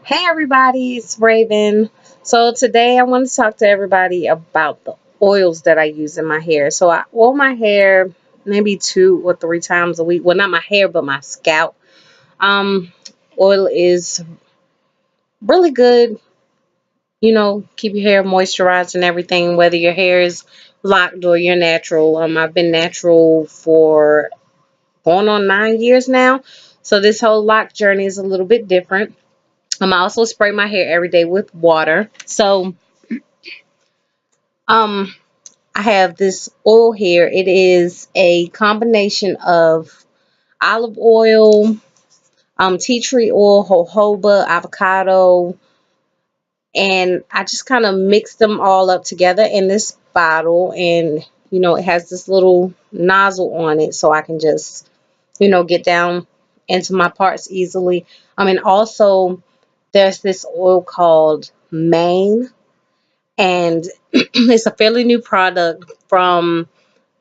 Hey everybody, it's Raven. So today I want to talk to everybody about the oils that I use in my hair. So I oil my hair maybe 2 or 3 times a week. Well, not my hair, but my scalp. Um, Oil is really good, keep your hair moisturized and everything, whether your hair is locked or you're natural. I've been natural for going on 9 years now. So this whole lock journey is a little bit different. I also spray my hair every day with water. So Um, I have this oil here. It is a combination of olive oil, tea tree oil, jojoba, avocado, and I just kind of mix them all up together in this bottle. And it has this little nozzle on it, so I can just get down into my parts easily. And also there's this oil called Maine, and it's a fairly new product from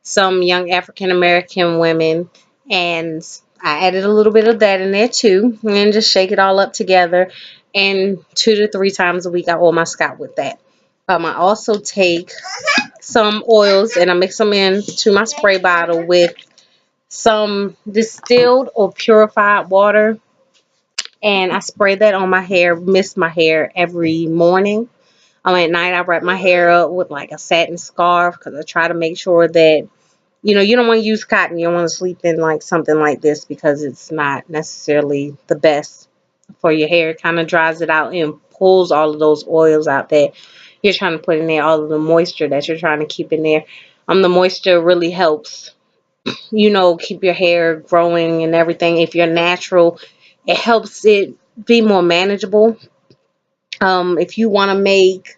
some young African American women, and I added a little bit of that in there too, and just shake it all up together. And 2 to 3 times a week, I oil my scalp with that. I also take some oils and I mix them into my spray bottle with some distilled or purified water, and I spray that on my hair, mist my hair every morning. At night, I wrap my hair up with like a satin scarf because I try to make sure that you don't want to use cotton. You don't want to sleep in like something like this because it's not necessarily the best for your hair. It kind of dries it out and pulls all of those oils out that you're trying to put in there, all of the moisture that you're trying to keep in there. The moisture really helps, keep your hair growing and everything. If you're natural, it helps it be more manageable. If you want to make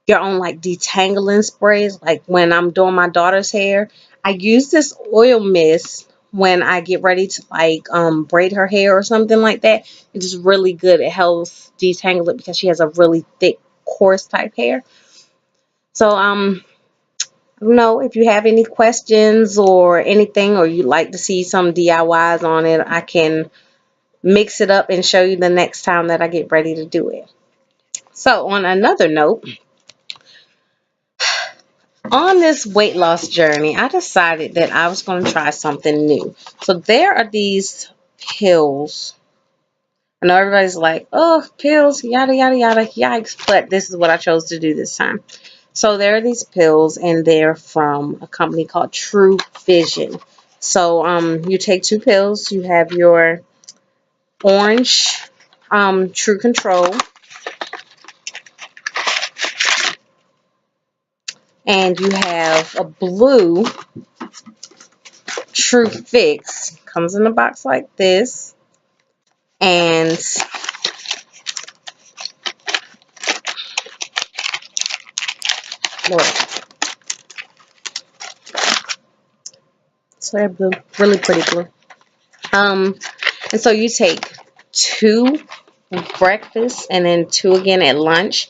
your own like detangling sprays, like when I'm doing my daughter's hair, I use this oil mist when I get ready to like braid her hair or something like that. It's just really good. It helps detangle it because she has a really thick, coarse type hair. So I don't know if you have any questions or anything, or you'd like to see some DIYs on it. I can mix it up and show you the next time that I get ready to do it. So on another note, on this weight loss journey, I decided that I was going to try something new. So there are these pills. I know everybody's like, oh, pills, yada, yada, yada, yikes. But this is what I chose to do this time. So there are these pills, and they're from a company called True Vision. So you take 2 pills. You have your orange True Control, and you have a blue True Fix. Comes in a box like this. And Lord, so they're blue, really pretty blue. Um, and so you take 2 breakfast and then 2 again at lunch,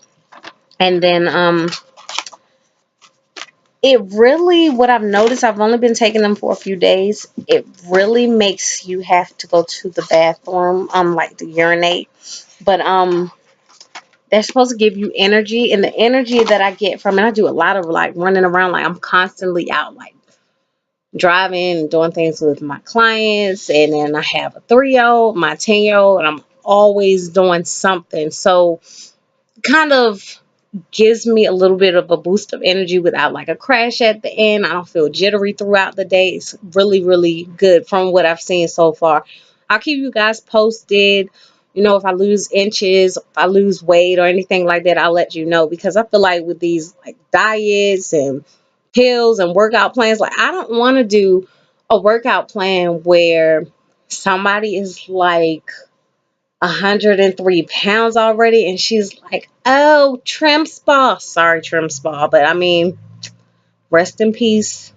and then it really, what I've noticed, I've only been taking them for a few days. It really makes you have to go to the bathroom, like to urinate, but they're supposed to give you energy, and the energy that I get from it, I do a lot of like running around, like I'm constantly out, like driving and doing things with my clients. And then I have a 3-year-old, my 10-year-old, and I'm always doing something. So kind of gives me a little bit of a boost of energy without like a crash at the end. I don't feel jittery throughout the day. It's really, really good from what I've seen so far. I'll keep you guys posted. If I lose inches, if I lose weight or anything like that, I'll let you know, because I feel like with these like diets and pills and workout plans, like I don't want to do a workout plan where somebody is like 103 pounds already and she's like, oh, trim spa. Sorry, trim spa, but I mean, rest in peace,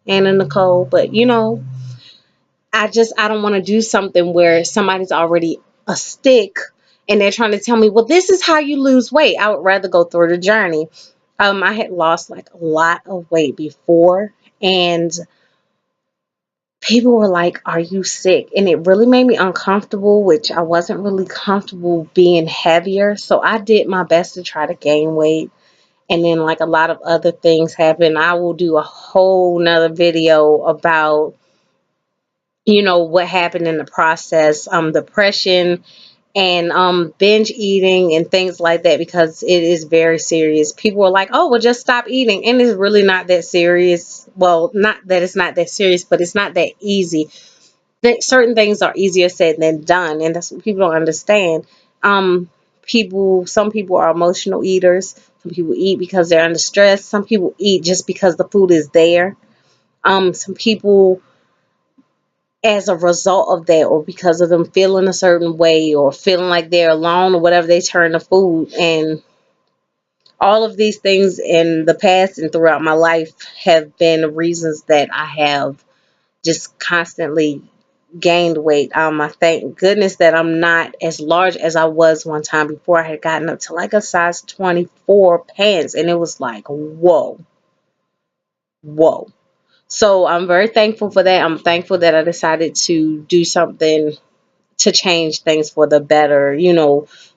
Anna Nicole. But I don't want to do something where somebody's already a stick and they're trying to tell me, well, this is how you lose weight. I would rather go through the journey. I had lost like a lot of weight before, and people were like, "Are you sick?" And it really made me uncomfortable, which I wasn't really comfortable being heavier. So I did my best to try to gain weight. And then, like, a lot of other things happened. I will do a whole nother video about, what happened in the process, depression and binge eating and things like that, because it is very serious. People are like, "Oh, well, just stop eating," and it's really not that serious. Well, not that it's not that serious, but it's not that easy. Certain things are easier said than done, and that's what people don't understand. Some people are emotional eaters. Some people eat because they're under stress. Some people eat just because the food is there. Some people, as a result of that, or because of them feeling a certain way or feeling like they're alone or whatever, they turn to food. And all of these things in the past and throughout my life have been reasons that I have just constantly gained weight. I thank goodness that I'm not as large as I was one time before. I had gotten up to like a size 24 pants, and it was like, whoa, whoa. So I'm very thankful for that. I'm thankful that I decided to do something to change things for the better,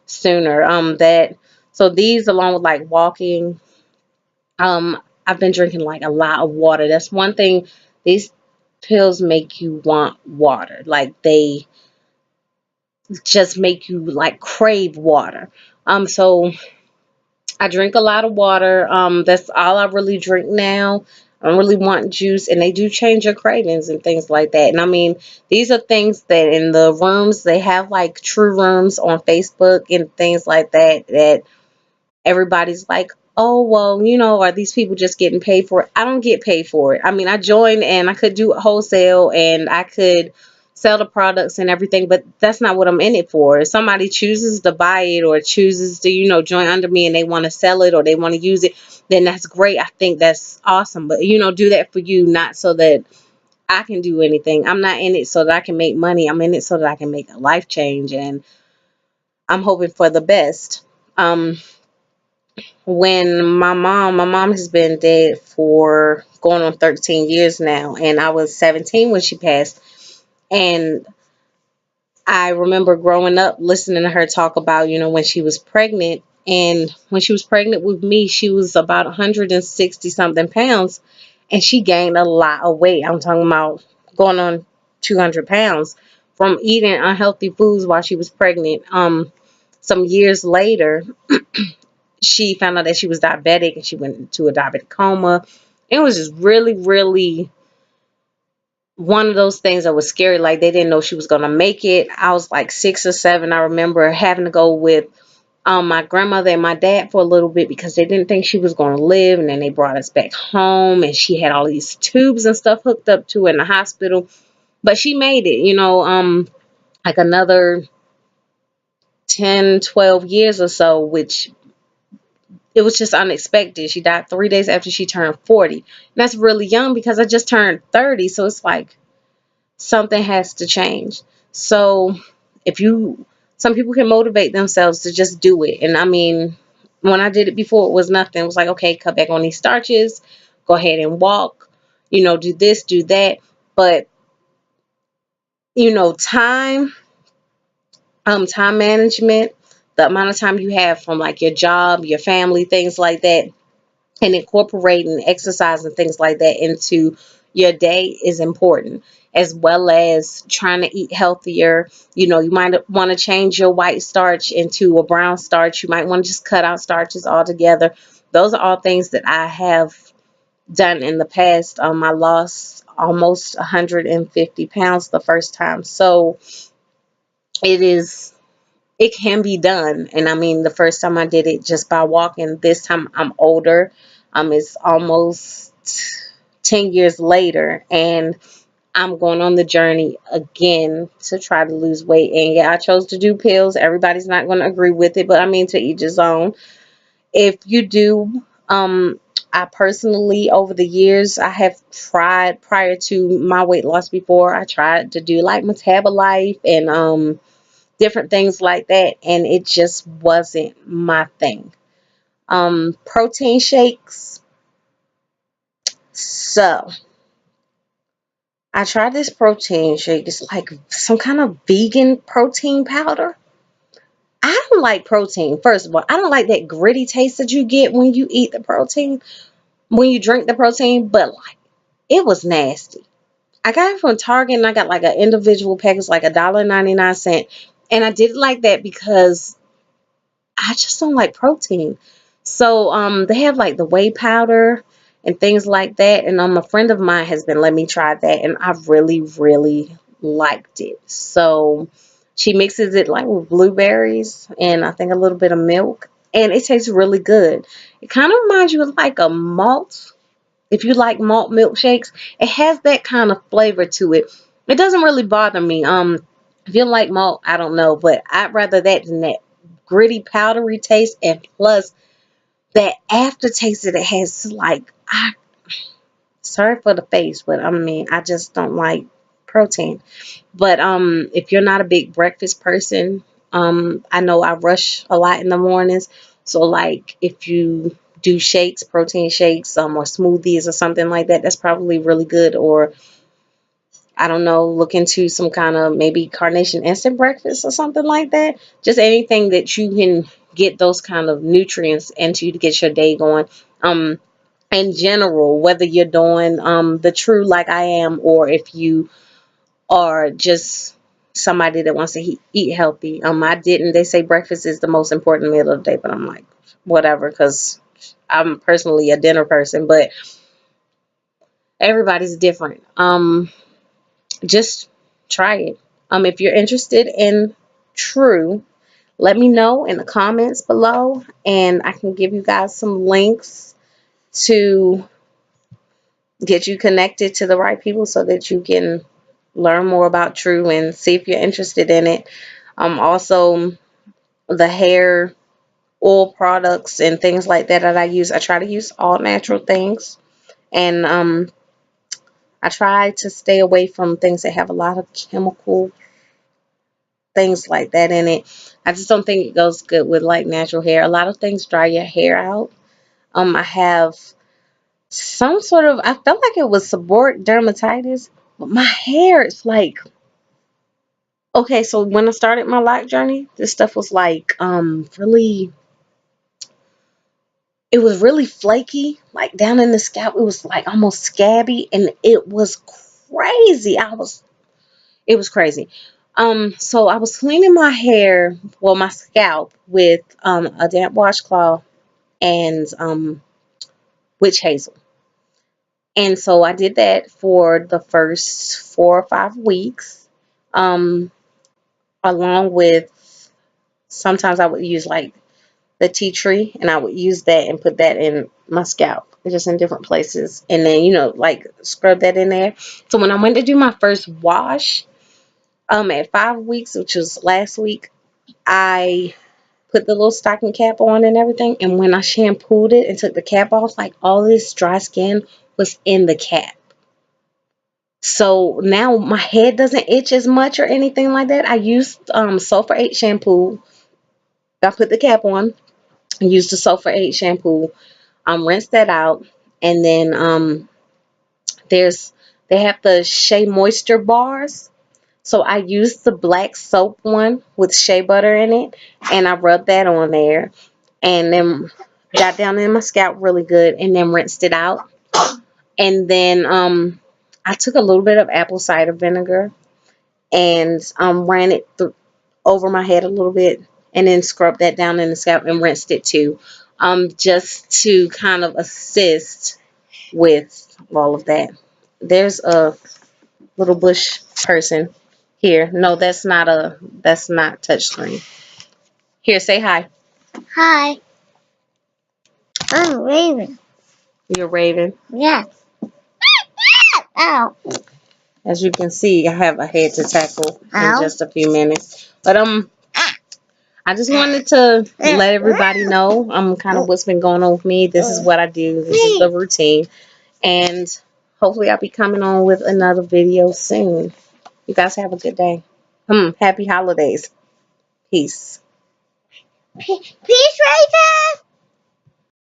sooner. That so these, along with like walking, I've been drinking like a lot of water. That's one thing. These pills make you want water. Like, they just make you like crave water. So I drink a lot of water. That's all I really drink now. I don't really want juice, and they do change your cravings and things like that. And I mean, these are things that in the rooms, they have like true rooms on Facebook and things like that everybody's like, "Oh, well, are these people just getting paid for it?" I don't get paid for it. I mean, I joined and I could do it wholesale and I could sell the products and everything, but that's not what I'm in it for. If somebody chooses to buy it or chooses to, join under me and they want to sell it or they want to use it, then that's great. I think that's awesome. But, do that for you, not so that I can do anything. I'm not in it so that I can make money. I'm in it so that I can make a life change, and I'm hoping for the best. When my mom has been dead for going on 13 years now, and I was 17 when she passed. And I remember growing up listening to her talk about, when she was pregnant. And when she was pregnant with me, she was about 160 something pounds, and she gained a lot of weight. I'm talking about going on 200 pounds from eating unhealthy foods while she was pregnant. Some years later, she found out that she was diabetic, and she went into a diabetic coma. It was just really, really one of those things that was scary. Like, they didn't know she was going to make it. I was like 6 or 7. I remember having to go with my grandmother and my dad for a little bit because they didn't think she was going to live. And then they brought us back home, and she had all these tubes and stuff hooked up to her in the hospital. But she made it, like another 10, 12 years or so, which it was just unexpected. She died 3 days after she turned 40. And that's really young because I just turned 30. So it's like something has to change. So if you, some people can motivate themselves to just do it. And I mean, when I did it before, it was nothing. It was like, okay, cut back on these starches, go ahead and walk, do this, do that. But, time, time management, the amount of time you have from like your job, your family, things like that, and incorporating exercise and things like that into your day is important, as well as trying to eat healthier. You might want to change your white starch into a brown starch. You might want to just cut out starches altogether. Those are all things that I have done in the past. I lost almost 150 pounds the first time. So it is, it can be done. And I mean, the first time I did it just by walking. This time I'm older. It's almost 10 years later, and I'm going on the journey again to try to lose weight. And yeah, I chose to do pills. Everybody's not going to agree with it, but I mean, to each his own. If you do, I personally, over the years, I have tried, prior to my weight loss, before I tried to do like Metabolife and different things like that, and it just wasn't my thing. Protein shakes. So I tried this protein shake. It's like some kind of vegan protein powder. I don't like protein. First of all, I don't like that gritty taste that you get when you eat the protein, when you drink the protein, but like it was nasty. I got it from Target and I got like an individual package, like $1.99. And I did it like that because I just don't like protein. So they have like the whey powder and things like that. And a friend of mine has been letting me try that and I really, really liked it. So she mixes it like with blueberries and I think a little bit of milk. And it tastes really good. It kind of reminds you of like a malt. If you like malt milkshakes, it has that kind of flavor to it. It doesn't really bother me. If you like malt, I don't know, but I'd rather that than that gritty, powdery taste, and plus that aftertaste that it has. Like, I sorry for the face, but I mean, I just don't like protein. But if you're not a big breakfast person, I know I rush a lot in the mornings. So like if you do shakes, protein shakes, or smoothies or something like that, that's probably really good. Or I don't know, look into some kind of maybe carnation instant breakfast or something like that. Just anything that you can get those kind of nutrients into to get your day going. In general, whether you're doing the true like I am, or if you or just somebody that wants to eat healthy. I didn't. They say breakfast is the most important meal of the day, but I'm like, whatever, because I'm personally a dinner person, but everybody's different. Just try it. If you're interested in True, let me know in the comments below, and I can give you guys some links to get you connected to the right people so that you can learn more about True and see if you're interested in it. Also, the hair oil products and things like that that I use, I try to use all natural things, and I try to stay away from things that have a lot of chemical things like that in it. I just don't think it goes good with like natural hair. A lot of things dry your hair out. I have some sort of, I felt like it was seborrheic dermatitis, but my hair is like, okay, so when I started my lock journey, this stuff was like really, it was really flaky, like down in the scalp. It was like almost scabby, and it was crazy. It was crazy. So I was cleaning my hair, well, my scalp with a damp washcloth and witch hazel. And so I did that for the first 4 or 5 weeks, um, along with sometimes I would use like the tea tree, and I would use that and put that in my scalp, just in different places, and then like scrub that in there. So when I went to do my first wash, at 5 weeks, which was last week, I put the little stocking cap on and everything, and when I shampooed it and took the cap off, like all this dry skin was in the cap. So now my head doesn't itch as much or anything like that. I used sulfur 8 shampoo. I put the cap on, used the sulfur 8 shampoo, rinse that out, and then there's they have the Shea Moisture bars. So I used the black soap one with shea butter in it, and I rubbed that on there, and then got down in my scalp really good, and then rinsed it out. And then I took a little bit of apple cider vinegar and ran it over my head a little bit, and then scrubbed that down in the scalp and rinsed it too, just to kind of assist with all of that. There's a little bush person here. No, that's not touchscreen. Here, say hi. Hi, I'm Raven. You're Raven. Yeah. Ow. As you can see, I have a head to tackle in just a few minutes. But I just wanted to let everybody know kind of what's been going on with me. This is what I do. This is the routine. And hopefully I'll be coming on with another video soon. You guys have a good day. Happy holidays. Peace. Peace, Raven.